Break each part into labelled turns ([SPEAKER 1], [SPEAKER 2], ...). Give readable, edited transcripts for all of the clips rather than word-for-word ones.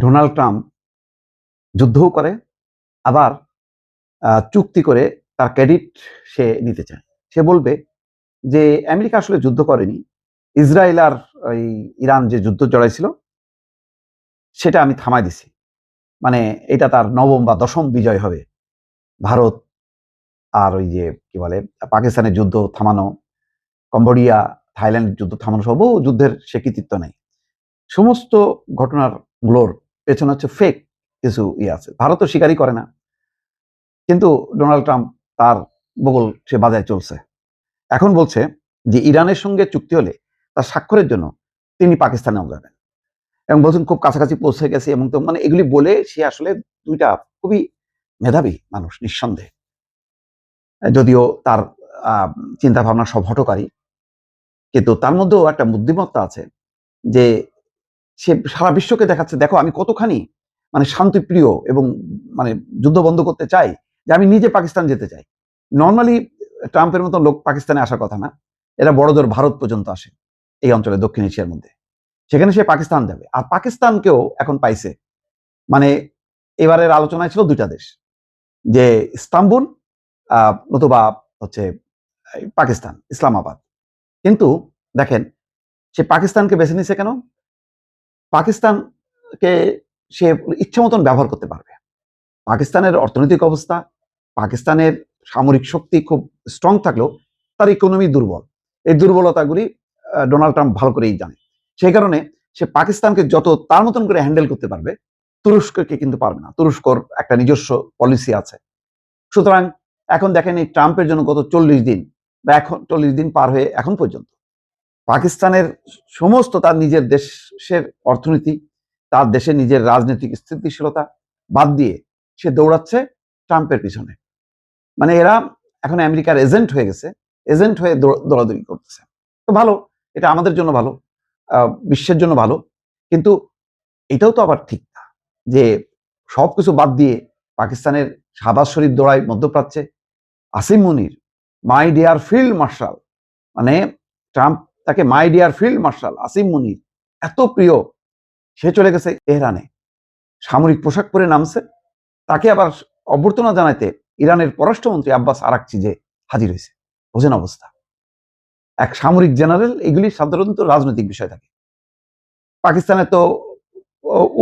[SPEAKER 1] Donald Trump যুদ্ধও করে, আবার চুক্তি করে তার ক্রেডিট সে নিতে চায়। সে বলবে যে আমেরিকা আসলে যুদ্ধ করেনি, ইসরায়েল আর ওই ইরান যে যুদ্ধ জড়াইছিল সেটা আমি থামাই দিছি। মানে এটা তার নবম বা দশম বিজয় হবে। ভারত আর ওই যে কি বলে পাকিস্তানের যুদ্ধ থামানো, কম্বোডিয়া থাইল্যান্ডের যুদ্ধ থামানো সহ বহু যুদ্ধের সে কৃতিত্ব নেই। সমস্ত ঘটনার গুলোর পেছনে হচ্ছে ফেক কিছু আছে। ভারতও স্বীকারই করে না, কিন্তু ডোনাল্ড ট্রাম্প তার বগল সে বাজায় চলছে। এখন বলছে যে ইরানের সঙ্গে চুক্তি হলে তার স্বাক্ষরের জন্য তিনি পাকিস্তানেও যাবেন, এবং বলছেন খুব কাছাকাছি পৌঁছে গেছে, এবং তো মানে এগুলি বলে সে আসলে দুইটা খুবই মেধাবী মানুষ নিঃসন্দেহে, যদিও তার চিন্তা ভাবনা সব হঠকারী, কিন্তু তার মধ্যেও একটা বুদ্ধিমত্তা আছে যে সে সারা বিশ্বকে দেখাচ্ছে, দেখো আমি কতখানি মানে শান্তিপ্রিয় এবং মানে যুদ্ধ বন্ধ করতে চাই, যে আমি নিজে পাকিস্তান যেতে চাই। নর্মালি ট্রাম্পের মতো লোক পাকিস্তানে আসার কথা না, এরা বড়জোর ভারত পর্যন্ত আসে এই অঞ্চলে, দক্ষিণ এশিয়ার মধ্যে। সেখানে সে পাকিস্তান যাবে, আর পাকিস্তানকেও এখন পাইছে। মানে এবারের আলোচনায় ছিল দুইটা দেশ, যে ইস্তাম্বুল নতুবা হচ্ছে পাকিস্তান, ইসলামাবাদ। কিন্তু দেখেন সে পাকিস্তানকে বেছে নিছে কেন? পাকিস্তানকে সে ইচ্ছা মতন ব্যবহার করতে পারবে। পাকিস্তানের অর্থনৈতিক অবস্থা, পাকিস্তানের সামরিক শক্তি খুব স্ট্রং থাকলেও তার ইকোনমি দুর্বল। এই দুর্বলতাগুলি ডোনাল্ড ট্রাম্প ভালো করেই জানে। সেই কারণে সে পাকিস্তানকে যত তার মতন করে হ্যান্ডেল করতে পারবে, তুরস্ককে কিন্তু পারবে না। তুরস্কর একটা নিজস্ব পলিসি আছে। সুতরাং এখন দেখেন এই ট্রাম্পের জন্য গত 40 দিন বা এখন 40 দিন পার হয়ে এখন পর্যন্ত পাকিস্তানের সমস্ত তার নিজের দেশের অর্থনীতি, তার দেশের নিজের রাজনৈতিক স্থিতিশীলতা বাদ দিয়ে সে দৌড়াচ্ছে ট্রাম্পের পিছনে। মানে এরা এখন আমেরিকার এজেন্ট হয়ে গেছে, এজেন্ট হয়ে দৌড়াদৌড়ি করতেছে। তো ভালো, এটা আমাদের জন্য ভালো, বিশ্বের জন্য ভালো। কিন্তু এটাও তো আবার ঠিক না যে সবকিছু বাদ দিয়ে পাকিস্তানের শাহবাজ শরীফ দৌড়ায় মধ্যপ্রাচ্যে, Asim Munir my dear field marshal, মানে ট্রাম্প তাকে my dear field marshal Asim Munir এত প্রিয়, সে চলে গেছে তেহরানে, সামরিক পোশাক পরে নামছে। তাকে আবার অভ্যর্থনা জানাইতে ইরানের পররাষ্ট্রমন্ত্রী আব্বাস আরাকচি যে হাজির হয়েছে। বোঝেন অবস্থা। এক সামরিক জেনারেল, এগুলি সাধারণত রাজনৈতিক বিষয় থাকে। পাকিস্তানে তো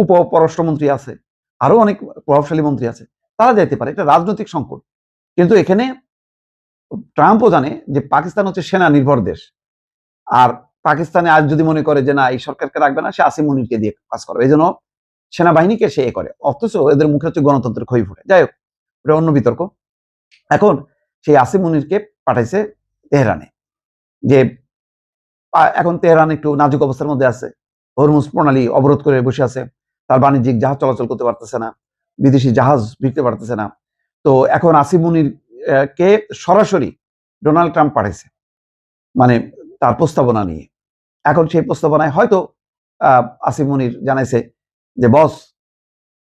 [SPEAKER 1] উপ পররাষ্ট্রমন্ত্রী আছে, আরো অনেক প্রভাবশালী মন্ত্রী আছে, তারা যাইতে পারে, এটা রাজনৈতিক সংকট। কিন্তু এখানে ট্রাম্পও জানে যে পাকিস্তান হচ্ছে সেনা নির্ভর দেশ, আর পাকিস্তানে আজ যদি মনে করে যে না এই সরকারকে রাখবে না, সে আসিম মুনিরকে দিয়ে কাজ করবে, এই জন্য সেনাবাহিনীকে সে করে, অথচ এদের মুখে হচ্ছে গণতন্ত্রের খই ফুটে। যাই হোক, ওটা অন্য বিতর্ক। এখন সেই আসিম মুনিরকে পাঠাইছে তেহরানে, যে এখন তেহরান একটু নাজুক অবস্থার মধ্যে আছে, হরমুজ প্রণালী অবরোধ করে বসে আছে, তার বাণিজ্যিক জাহাজ চলাচল করতে পারতেছে না, বিদেশি জাহাজ ভিড়তে পারতেছে না। তো এখন আসিম মুনির কে সরাসরি ডোনাল্ড ট্রাম্প পাঠাইছে, মানে তার প্রস্তাবনা নিয়ে। এখন সেই প্রস্তাবনায় হয়তো আসিম মুনির জানাইছে যে বস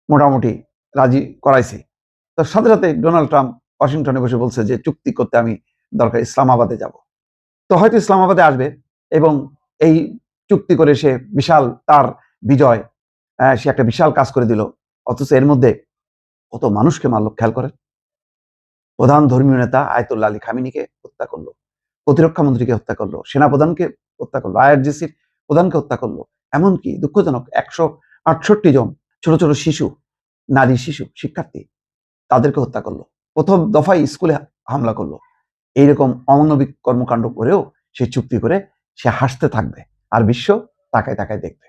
[SPEAKER 1] মোটামুটি রাজি করাইছে। তো সাথে সাথে ডোনাল্ড ট্রাম্প ওয়াশিংটনে বসে বলছে যে চুক্তি করতে আমি দরকার ইসলামাবাদে যাব। তো হয়তো ইসলামাবাদে আসবে এবং এই চুক্তি করে সে বিশাল তার বিজয়, সে একটা বিশাল কাজ করে দিল। অথচ এর মধ্যে কত মানুষকে মারল খেয়াল করেন। প্রধান ধর্মীয় নেতা আয়াতুল্লাহ আলী খামিনিকে হত্যা করলো, প্রতিরক্ষা মন্ত্রীকে হত্যা করলো, সেনাপ্রধানকে হত্যা করলো, আইআরজিসির প্রধানকে হত্যা করলো। এমনকি দুঃখজনক 168 জন ছোট ছোট শিশু, নারী শিশু শিক্ষার্থী, তাদেরকে হত্যা করলো। প্রথম দফায় স্কুলে হামলা করলো। এইরকম অমানবিক কর্মকাণ্ড করেও সে চুক্তি করে সে হাসতে থাকবে, আর বিশ্ব তাকায় তাকায় দেখবে।